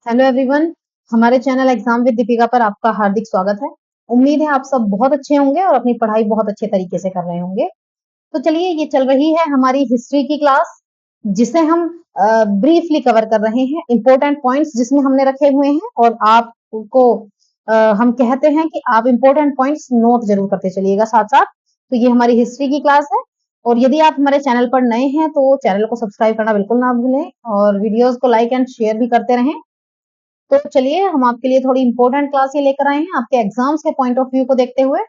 Hello everyone, हमारे channel exam with Deepika पर आपका हार्दिक स्वागत है। उम्मीद है आप सब बहुत अच्छे होंगे और अपनी पढ़ाई बहुत अच्छे तरीके से कर रहे होंगे। तो चलिए, ये चल रही है हमारी हिस्ट्री की क्लास, जिसे हम ब्रीफली कवर कर रहे हैं। इंपॉर्टेंट पॉइंट्स जिसमें हमने रखे हुए हैं और आपको हम कहते हैं कि आप इंपॉर्टेंट पॉइंट्स नोट जरूर करते चलिएगा साथ साथ। तो ये हमारी हिस्ट्री की क्लास है, और यदि आप हमारे चैनल पर नए हैं तो चैनल को सब्सक्राइब करना बिल्कुल ना भूलें और वीडियोस को लाइक एंड शेयर भी करते रहें। तो चलिए, हम आपके लिए थोड़ी इंपॉर्टेंट क्लास ये लेकर आए हैं आपके एग्जाम्स के पॉइंट ऑफ व्यू को देखते हुए।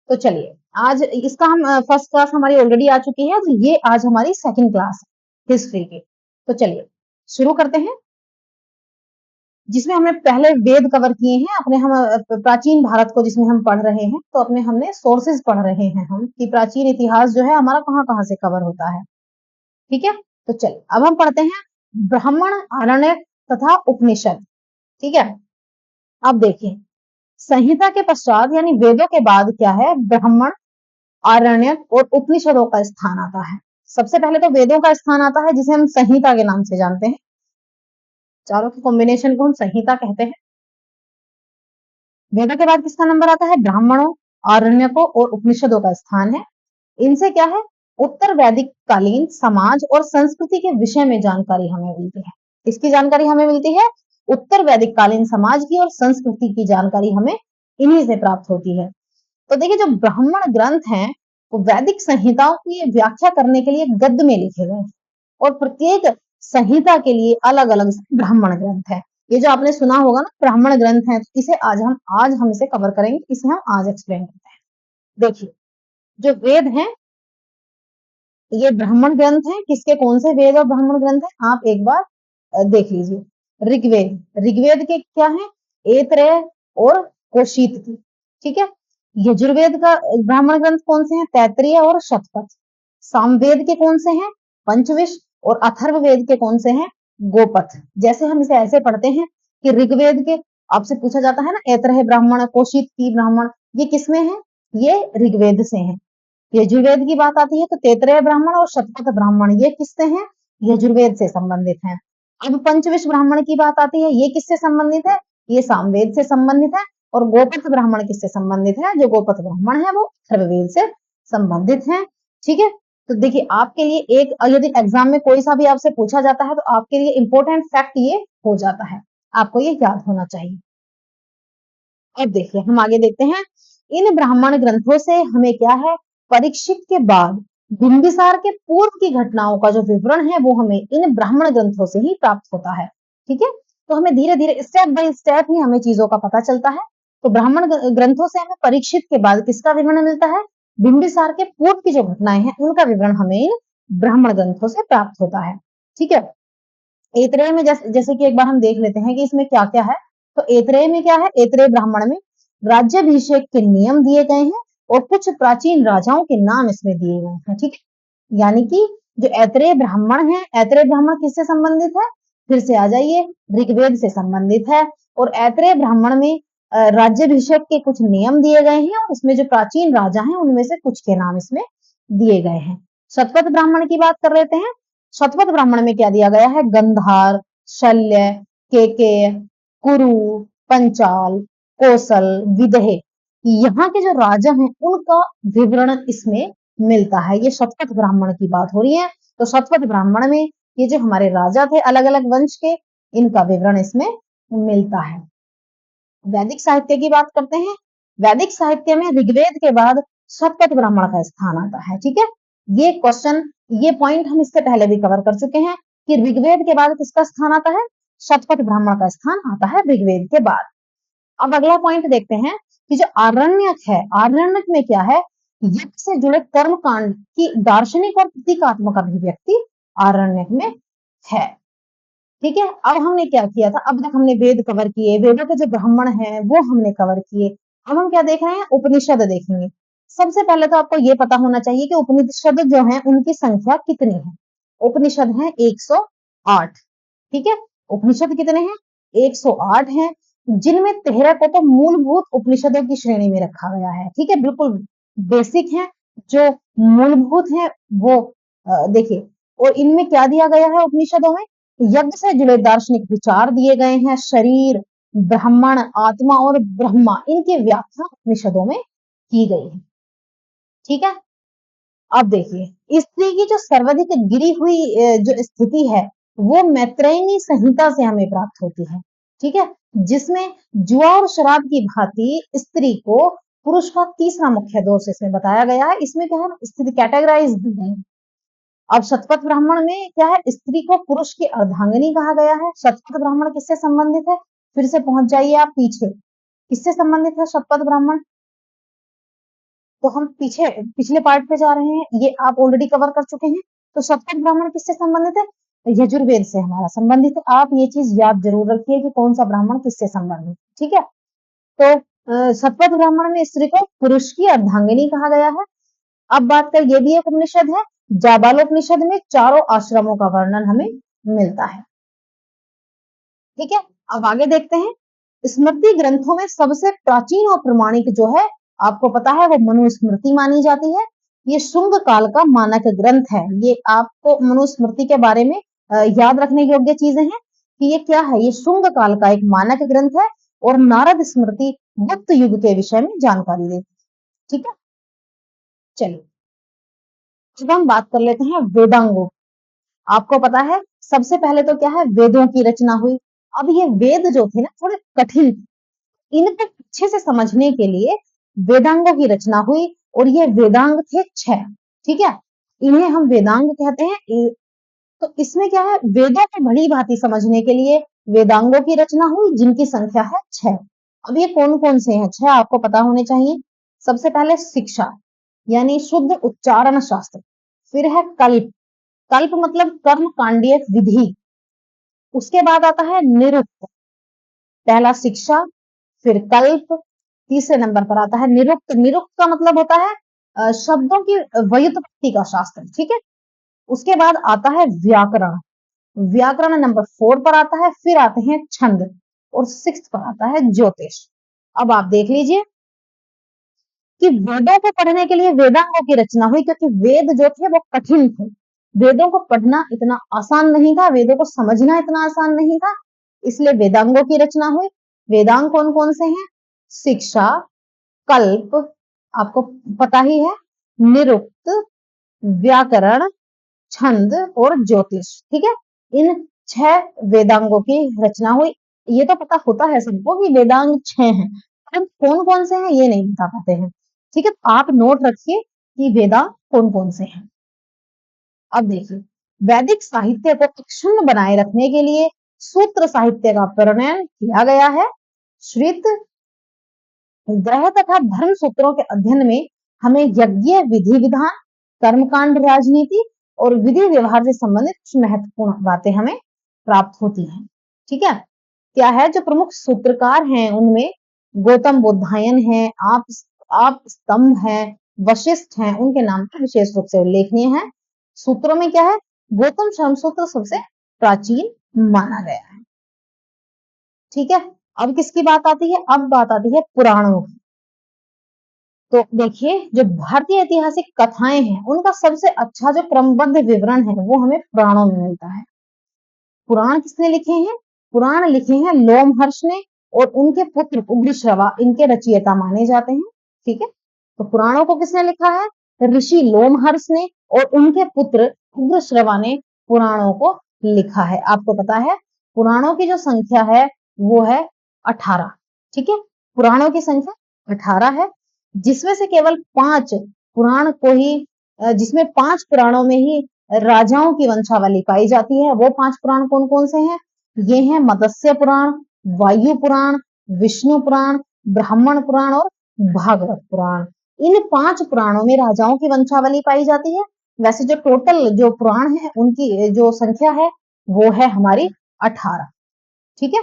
तो चलिए, आज इसका हम फर्स्ट क्लास हमारी ऑलरेडी आ चुकी है, तो ये आज हमारी सेकंड क्लास है हिस्ट्री की। तो चलिए शुरू करते हैं, जिसमें हमने पहले वेद कवर किए हैं अपने। हम प्राचीन भारत को जिसमें हम पढ़ रहे हैं, तो अपने हमने सोर्सेज पढ़ रहे हैं हम कि प्राचीन इतिहास जो है हमारा कहाँ कहाँ से कवर होता है। ठीक है, तो चलिए अब हम पढ़ते हैं ब्राह्मण, आरण्यक तथा उपनिषद। ठीक है, अब देखिए, संहिता के पश्चात यानी वेदों के बाद क्या है, ब्राह्मण, आरण्यक और उपनिषदों का स्थान आता है। सबसे पहले तो वेदों का स्थान आता है, जिसे हम संहिता के नाम से जानते हैं। चारों के कॉम्बिनेशन को हम संहिता कहते हैं। वेदों के बाद किसका नंबर आता है, ब्राह्मणों, आरण्यकों और उपनिषदों का स्थान है। इनसे क्या है, उत्तर वैदिक कालीन समाज और संस्कृति के विषय में जानकारी हमें मिलती है। इसकी जानकारी हमें मिलती है, उत्तर वैदिक कालीन समाज की और संस्कृति की जानकारी हमें इन्हीं से प्राप्त होती है। तो देखिए, जो ब्राह्मण ग्रंथ हैं वो वैदिक संहिताओं की व्याख्या करने के लिए गद्य में लिखे गए हैं, और प्रत्येक संहिता के लिए अलग अलग ब्राह्मण ग्रंथ है। ये जो आपने सुना होगा ना ब्राह्मण ग्रंथ है, तो इसे आज हम इसे कवर करेंगे, इसे हम आज एक्सप्लेन करते हैं। देखिए, जो वेद हैं ये ब्राह्मण ग्रंथ हैं। किसके, कौन से वेद और ब्राह्मण ग्रंथ हैं, आप एक बार देख लीजिए। ऋग्वेद, ऋग्वेद के क्या है, ऐतरेय और कौशीतकी। ठीक है, यजुर्वेद का ब्राह्मण ग्रंथ कौन से हैं, तैत्तिरीय और शतपथ। सामवेद के कौन से हैं, पंचविश। और अथर्ववेद के कौन से हैं, गोपथ। जैसे हम इसे ऐसे पढ़ते हैं कि ऋग्वेद के, आपसे पूछा जाता है ना, ऐतरेय ब्राह्मण, कौशितकी ब्राह्मण, ये किसमें है, ये ऋग्वेद से हैं। यजुर्वेद की बात आती है तो तैत्तिरीय ब्राह्मण और शतपथ ब्राह्मण ये किससे हैं, यजुर्वेद से संबंधित हैं। अब पंचविश ब्राह्मण की बात आती है, ये किससे संबंधित है, ये सामवेद से संबंधित है। और गोपथ ब्राह्मण किससे संबंधित है, जो गोपथ ब्राह्मण है वो अथर्ववेद से संबंधित है। ठीक है, तो देखिए, आपके लिए एक, यदि एग्जाम में कोई सा भी आपसे पूछा जाता है तो आपके लिए इंपॉर्टेंट फैक्ट ये हो जाता है, आपको ये याद होना चाहिए। अब देखिए, हम आगे देखते हैं। इन ब्राह्मण ग्रंथों से हमें क्या है, परीक्षित के बाद बिंबिसार के पूर्व की घटनाओं का जो विवरण है वो हमें इन ब्राह्मण ग्रंथों से ही प्राप्त होता है। ठीक है, तो हमें धीरे धीरे स्टेप बाय स्टेप ही हमें चीजों का पता चलता है। तो ब्राह्मण ग्रंथों से हमें परीक्षित के बाद किसका विवरण मिलता है, बिंबिसार के पूर्व की जो घटनाएं हैं उनका विवरण हमें इन ब्राह्मण ग्रंथों से प्राप्त होता है। ठीक है, ऐतरेय में जैसे कि एक बार हम देख लेते हैं कि इसमें क्या क्या है। तो ऐतरेय में क्या है, ऐतरेय ब्राह्मण में राज्याभिषेक के नियम दिए गए हैं और कुछ प्राचीन राजाओं के नाम इसमें दिए गए हैं। ठीक है, यानी कि जो ऐतरेय ब्राह्मण है, ऐतरेय ब्राह्मण किससे संबंधित है, फिर से आ जाइए, ऋग्वेद से संबंधित है। और ऐतरेय ब्राह्मण में राज्याभिषेक के कुछ नियम दिए गए हैं, और इसमें जो प्राचीन राजा हैं उनमें से कुछ के नाम इसमें दिए गए हैं। शतपथ ब्राह्मण की बात कर लेते हैं। शतपथ ब्राह्मण में क्या दिया गया है, गंधार, शल्य, केकेय, कुरु, पंचाल, कौशल, विदेह, यहाँ के जो राजा हैं उनका विवरण इसमें मिलता है। ये शतपथ ब्राह्मण की बात हो रही है। तो शतपथ ब्राह्मण में ये जो हमारे राजा थे अलग अलग वंश के, इनका विवरण इसमें मिलता है। वैदिक साहित्य की बात करते हैं। वैदिक साहित्य में ऋग्वेद के बाद शतपथ ब्राह्मण का स्थान आता है। ठीक है, ये क्वेश्चन, ये पॉइंट हम इससे पहले भी कवर कर चुके हैं कि ऋग्वेद के बाद किसका स्थान आता है, शतपथ ब्राह्मण का स्थान आता है ऋग्वेद के बाद। अब अगला पॉइंट देखते हैं कि जो आरण्यक है, आरण्यक में क्या है, यज्ञ से जुड़े कर्म कांड की दार्शनिक और प्रतीकात्मक अभिव्यक्ति आरण्यक में है। ठीक है, अब हमने क्या किया था, अब तक हमने वेद कवर किए, वेदों के जो ब्राह्मण हैं वो हमने कवर किए। अब हम क्या देख रहे हैं, उपनिषद देखेंगे। सबसे पहले तो आपको ये पता होना चाहिए कि उपनिषद जो है उनकी संख्या कितनी है। उपनिषद है 108। ठीक है, उपनिषद कितने हैं, 108 हैं, जिनमें 13 को तो मूलभूत उपनिषदों की श्रेणी में रखा गया है। ठीक है, बिल्कुल बेसिक है, जो मूलभूत है वो देखिए। और इनमें क्या दिया गया है उपनिषदों में, यज्ञ से जुड़े दार्शनिक विचार दिए गए हैं। शरीर, ब्राह्मण, आत्मा और ब्रह्मा, इनकी व्याख्या उपनिषदों में की गई है। ठीक है, अब देखिए स्त्री की जो सर्वाधिक गिरी हुई जो स्थिति है वो मैत्रेयी संहिता से हमें प्राप्त होती है। ठीक है, जिसमें जुआ और शराब की भांति स्त्री को पुरुष का तीसरा मुख्य दोष इसमें बताया गया है। इसमें क्या है, स्थिति कैटेगराइज दी गई है। अब शतपथ ब्राह्मण में क्या है, स्त्री को पुरुष की अर्धांगिनी कहा गया है। शतपथ ब्राह्मण किससे संबंधित है, फिर से पहुंच जाइए आप पीछे, किससे संबंधित है शतपथ ब्राह्मण, तो हम पीछे पिछले पार्ट पे जा रहे हैं, ये आप ऑलरेडी कवर कर चुके हैं। तो शतपथ ब्राह्मण किससे संबंधित है, यजुर्वेद से हमारा संबंधित है। आप ये चीज याद जरूर रखिए कि कौन सा ब्राह्मण किससे संबंधित, ठीक है। तो शतपथ ब्राह्मण में स्त्री को पुरुष की अर्धांगिनी कहा गया है। अब बात कर, ये भी एक उपनिषद है, जाबालोपनिषद में चारों आश्रमों का वर्णन हमें मिलता है। ठीक है, अब आगे देखते हैं। स्मृति ग्रंथों में सबसे प्राचीन और प्रमाणिक जो है, आपको पता है, वो मनुस्मृति मानी जाती है। ये शुंग काल का मानक ग्रंथ है। ये आपको मनुस्मृति के बारे में याद रखने योग्य चीजें हैं कि ये क्या है, ये शुंग काल का एक मानक ग्रंथ है और नारद स्मृति गुप्त युग के विषय में जानकारी देती है। ठीक है, चलिए अब हम बात कर लेते हैं वेदांगों। आपको पता है सबसे पहले तो क्या है, वेदों की रचना हुई। अब ये वेद जो थे ना थोड़े कठिन थे, इनको अच्छे से समझने के लिए वेदांगों की रचना हुई और ये वेदांग थे 6। ठीक है, इन्हें हम वेदांग कहते हैं। तो इसमें क्या है, वेदों को भली भांति समझने के लिए वेदांगों की रचना हुई जिनकी संख्या है 6। अब ये कौन कौन से हैं 6, आपको पता होने चाहिए। सबसे पहले शिक्षा यानी शुद्ध उच्चारण शास्त्र, फिर है कल्प, कल्प मतलब कर्म कांडीय विधि, उसके बाद आता है निरुक्त, पहला शिक्षा फिर कल्प, तीसरे नंबर पर आता है निरुक्त। निरुक्त का मतलब होता है शब्दों की व्युत्पत्ति का शास्त्र। ठीक है, उसके बाद आता है व्याकरण, व्याकरण नंबर 4 पर आता है, फिर आते हैं छंद और 6 पर आता है ज्योतिष। अब आप देख लीजिए कि वेदों को पढ़ने के लिए वेदांगों की रचना हुई, क्योंकि वेद जो थे वो कठिन थे। वेदों को पढ़ना इतना आसान नहीं था, वेदों को समझना इतना आसान नहीं था, इसलिए वेदांगों की रचना हुई। वेदांग कौन कौन से हैं, शिक्षा, कल्प, आपको पता ही है, निरुक्त, व्याकरण, छंद और ज्योतिष। ठीक है, इन 6 वेदांगों की रचना हुई। ये तो पता होता है सबको कि वेदांग 6 हैं, पर कौन कौन से हैं ये नहीं बता पाते हैं। ठीक है, तो आप नोट रखिए कि वेदांग कौन कौन से हैं। अब देखिए, वैदिक साहित्य को अक्षुण्ण बनाए रखने के लिए सूत्र साहित्य का प्रणयन किया गया है। श्रित, ग्रह तथा धर्म सूत्रों के अध्ययन में हमें यज्ञ विधि विधान, कर्मकांड, राजनीति और विधि व्यवहार से संबंधित कुछ महत्वपूर्ण बातें हमें प्राप्त होती हैं। ठीक है, क्या है, जो प्रमुख सूत्रकार हैं उनमें गौतम बुद्धायन है, आप स्तंभ है, वशिष्ठ हैं, उनके नाम पर विशेष रूप से उल्लेखनीय है। सूत्रों में क्या है, गौतम श्रम सूत्र सबसे प्राचीन माना गया है। ठीक है, अब किसकी बात आती है, अब बात आती है पुराणों की। तो देखिए, जो भारतीय ऐतिहासिक कथाएं हैं उनका सबसे अच्छा जो क्रमबद्ध विवरण है वो हमें पुराणों में मिलता है। पुराण किसने लिखे हैं, पुराण लिखे हैं लोमहर्ष ने और उनके पुत्र उग्रश्रवा इनके रचयिता माने जाते हैं। ठीक है, तो पुराणों को किसने लिखा है, ऋषि लोमहर्ष ने और उनके पुत्र उग्रश्रवा ने पुराणों को लिखा है। आपको पता है पुराणों की जो संख्या है वो है 18। ठीक है, पुराणों की संख्या 18 है, जिसमें से केवल 5 पुराण को ही जिसमें 5 पुराणों में ही राजाओं की वंशावली पाई जाती है। वो 5 पुराण कौन कौन से हैं, ये हैं मत्स्य पुराण, वायु पुराण, विष्णु पुराण, ब्राह्मण पुराण और भागवत पुराण। इन 5 पुराणों में राजाओं की वंशावली पाई जाती है। वैसे जो टोटल जो पुराण है उनकी जो संख्या है वो है हमारी 18। ठीक है,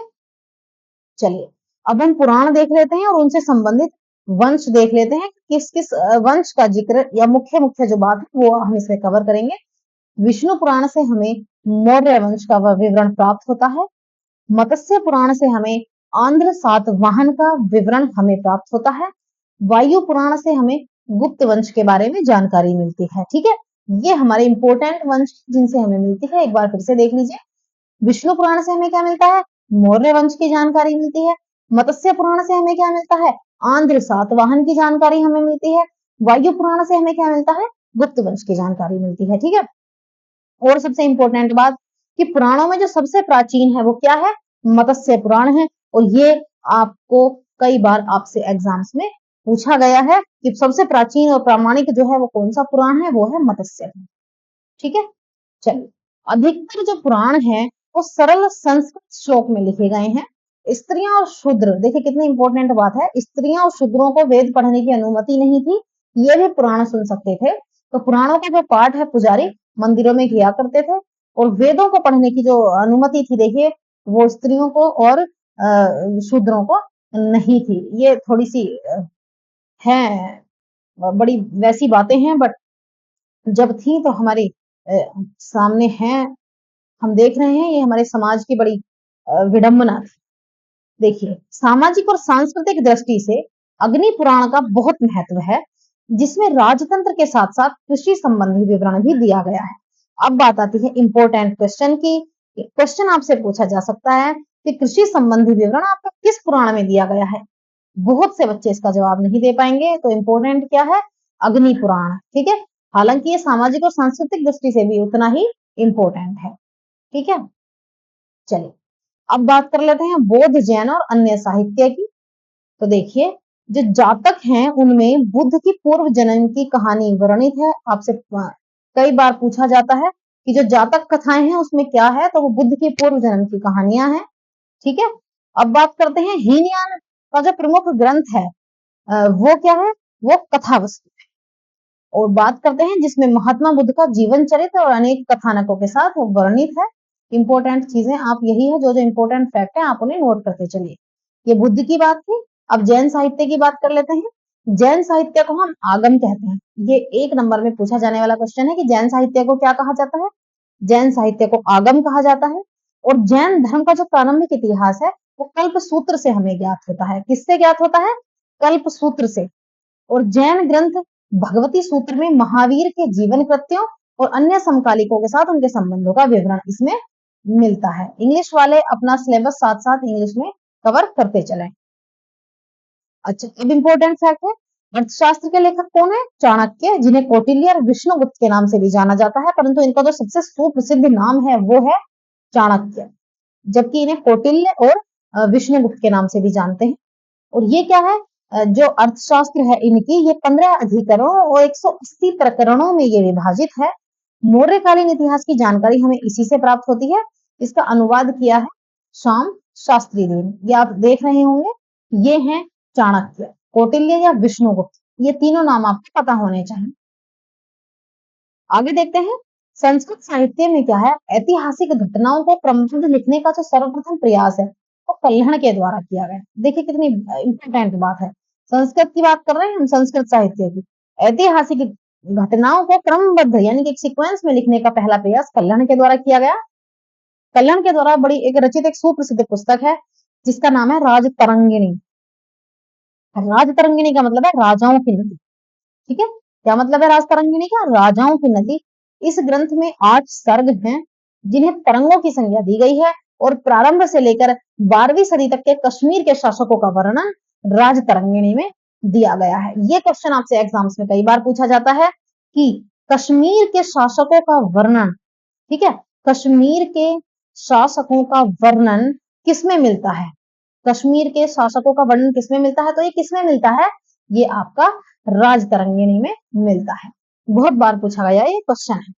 चलिए अब हम पुराण देख लेते हैं और उनसे संबंधित वंश देख लेते हैं, किस किस वंश का जिक्र या मुख्य मुख्य जो बात है वो हम इसमें कवर करेंगे। विष्णु पुराण से हमें मौर्य वंश का विवरण प्राप्त होता है। मत्स्य पुराण से हमें आंध्र सातवाहन का विवरण हमें प्राप्त होता है। वायु पुराण से हमें गुप्त वंश के बारे में जानकारी मिलती है। ठीक है, ये हमारे इंपोर्टेंट वंश जिनसे हमें मिलती है, एक बार फिर से देख लीजिए। विष्णु पुराण से हमें क्या मिलता है? मौर्य वंश की जानकारी मिलती है। मत्स्य पुराण से हमें क्या मिलता है? आंध्र सातवाहन की जानकारी हमें मिलती है। वायु पुराण से हमें क्या मिलता है? गुप्त वंश की जानकारी मिलती है। ठीक है। और सबसे इंपॉर्टेंट बात कि पुराणों में जो सबसे प्राचीन है वो क्या है? मत्स्य पुराण है। और ये आपको कई बार आपसे एग्जाम्स में पूछा गया है कि सबसे प्राचीन और प्रामाणिक जो है वो कौन सा पुराण है? वो है मत्स्य पुराण। ठीक है। चलिए, अधिकतर जो पुराण है वो सरल संस्कृत श्लोक में लिखे गए हैं। स्त्रियां और शूद्र, देखिए कितनी इंपॉर्टेंट बात है, स्त्रियां और शूद्रों को वेद पढ़ने की अनुमति नहीं थी, ये भी पुराण सुन सकते थे। तो पुराणों का जो पाठ है पुजारी मंदिरों में किया करते थे। और वेदों को पढ़ने की जो अनुमति थी, देखिए वो स्त्रियों को और शूद्रों को नहीं थी। ये थोड़ी सी है, बड़ी वैसी बातें हैं, बट जब थी तो हमारे सामने हैं, हम देख रहे हैं, ये हमारे समाज की बड़ी विडंबना थी। देखिए, सामाजिक और सांस्कृतिक दृष्टि से अग्नि पुराण का बहुत महत्व है, जिसमें राजतंत्र के साथ साथ कृषि संबंधी विवरण भी दिया गया है। अब बात आती है इंपॉर्टेंट क्वेश्चन की। क्वेश्चन आपसे पूछा जा सकता है कि कृषि संबंधी विवरण आपका किस पुराण में दिया गया है? बहुत से बच्चे इसका जवाब नहीं दे पाएंगे। तो इंपॉर्टेंट क्या है? अग्नि पुराण। ठीक है। हालांकि ये सामाजिक और सांस्कृतिक दृष्टि से भी उतना ही इंपॉर्टेंट है। ठीक है। चलिए, अब बात कर लेते हैं बौद्ध, जैन और अन्य साहित्य की। तो देखिए, जो जातक हैं उनमें बुद्ध की पूर्व जन्म की कहानी वर्णित है। आपसे कई बार पूछा जाता है कि जो जातक कथाएं हैं उसमें क्या है, तो वो बुद्ध की पूर्व जन्म की कहानियां हैं। ठीक है। अब बात करते हैं हीनयान का जो प्रमुख ग्रंथ है वो क्या है? वो कथा वस्तु है। और बात करते हैं जिसमें महात्मा बुद्ध का जीवन चरित्र और अनेक कथानकों के साथ वो वर्णित है। इंपॉर्टेंट चीजें आप यही है, जो जो इंपॉर्टेंट फैक्ट है आप उन्हें नोट करते चलिए। ये बुद्ध की बात थी। अब जैन साहित्य की बात कर लेते हैं। जैन साहित्य को हम आगम कहते हैं। ये एक नंबर में पूछा जाने वाला क्वेश्चन है कि जैन साहित्य को क्या कहा जाता है? जैन साहित्य को आगम कहा जाता है। और जैन धर्म का जो प्रारंभिक इतिहास है वो कल्प सूत्र से हमें ज्ञात होता है। किससे ज्ञात होता है? कल्प सूत्र से। और जैन ग्रंथ भगवती सूत्र में महावीर के जीवन कृत्यों और अन्य समकालिकों के साथ उनके संबंधों का विवरण इसमें मिलता है। इंग्लिश वाले अपना सिलेबस साथ साथ इंग्लिश में कवर करते चलें। अच्छा, अब इंपॉर्टेंट फैक्ट है, अर्थशास्त्र के लेखक कौन है? चाणक्य, जिन्हें कौटिल्य और विष्णुगुप्त के नाम से भी जाना जाता है, परंतु इनका जो सबसे सुप्रसिद्ध नाम है वो है चाणक्य, जबकि इन्हें कौटिल्य और विष्णुगुप्त के नाम से भी जानते हैं। और ये क्या है? जो अर्थशास्त्र है इनकी, ये 15 अधिकरणों और 180 प्रकरणों में ये विभाजित है। मौर्यकालीन इतिहास की जानकारी हमें इसी से प्राप्त होती है। इसका अनुवाद किया है श्याम शास्त्री ने। ये आप देख रहे होंगे, ये हैं चाणक्य, कौटिल्य या विष्णुगुप्त। ये तीनों नाम आपको पता होने चाहिए। आगे देखते हैं, संस्कृत साहित्य में क्या है? ऐतिहासिक घटनाओं को क्रमबद्ध लिखने का जो सर्वप्रथम प्रयास है वो कल्हण के द्वारा किया गया। देखिए कितनी इंपॉर्टेंट बात है। संस्कृत की बात कर रहे हैं हम, संस्कृत साहित्य की। ऐतिहासिक घटनाओं को क्रमबद्ध यानी कि एक सीक्वेंस में लिखने का पहला प्रयास कल्हण के द्वारा किया गया। कल्हण के द्वारा बड़ी एक रचित एक सुप्रसिद्ध पुस्तक है जिसका नाम है राजतरंगिणी। राजतरंगिणी का मतलब है राजाओं की नदी। ठीक है। क्या मतलब है राजतरंगिणी का? राजाओं की नदी। इस ग्रंथ में 8 सर्ग हैं जिन्हें तरंगों की संज्ञा दी गई है। और प्रारंभ से लेकर 12वीं सदी तक के कश्मीर के शासकों का वर्णन राजतरंगिणी में दिया गया है। ये क्वेश्चन आपसे एग्जाम्स में कई बार पूछा जाता है कि कश्मीर के शासकों का वर्णन, ठीक है, कश्मीर के शासकों का वर्णन किसमें मिलता है? कश्मीर के शासकों का वर्णन किसमें मिलता है? तो ये किसमें मिलता है? ये आपका राजतरंगिणी में मिलता है। बहुत बार पूछा गया ये क्वेश्चन है।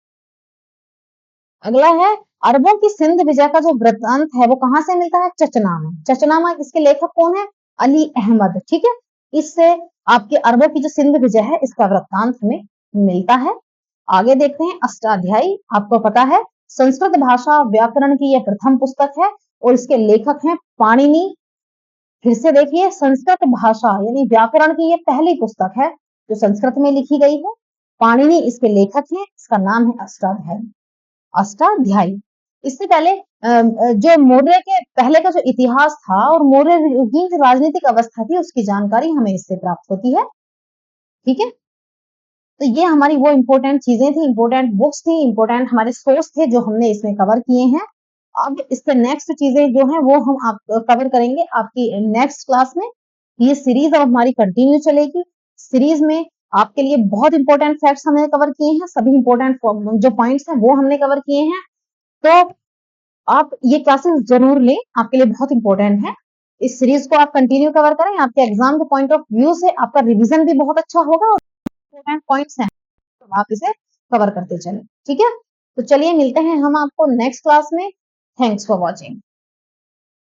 अगला है, अरबों की सिंध विजय का जो वृत्तांत है वो कहां से मिलता है? चचनामा। चचनामा, इसके लेखक कौन है? अली अहमद। ठीक है। इससे आपके अरबों की जो सिंध विजय है इसका वृत्तांत हमें मिलता है। आगे देखते हैं, अष्टाध्यायी। आपको पता है संस्कृत भाषा व्याकरण की यह प्रथम पुस्तक है और इसके लेखक हैं पाणिनि। फिर से देखिए, संस्कृत भाषा यानी व्याकरण की ये पहली पुस्तक है जो संस्कृत में लिखी गई है। पाणिनि इसके लेखक हैं, इसका नाम है अष्टाध्यायी। अष्टाध्यायी। इससे पहले जो मौर्य के पहले का जो इतिहास था और मौर्य की जो राजनीतिक अवस्था थी उसकी जानकारी हमें इससे प्राप्त होती है। ठीक है। तो ये हमारी वो इंपॉर्टेंट चीजें थी, इंपॉर्टेंट बुक्स थी, इंपॉर्टेंट हमारे सोर्स थे जो हमने इसमें कवर किए हैं। अब इससे नेक्स्ट चीजें जो हैं वो हम आप कवर करेंगे आपकी नेक्स्ट क्लास में। ये सीरीज अब हमारी कंटिन्यू चलेगी। सीरीज में आपके लिए बहुत इंपॉर्टेंट फैक्ट्स हमने कवर किए हैं, सभी इंपॉर्टेंट जो पॉइंट्स हैं वो हमने कवर किए हैं। तो आप ये क्लासेस जरूर लें, आपके लिए बहुत इंपॉर्टेंट है। इस सीरीज को आप कंटिन्यू कवर करें, आपके एग्जाम के पॉइंट ऑफ व्यू से आपका रिवीजन भी बहुत अच्छा होगा और इंपॉर्टेंट पॉइंट्स हैं तो आप इसे कवर करते चलें। ठीक है, तो चलिए मिलते हैं हम आपको नेक्स्ट क्लास में। Thanks for watching.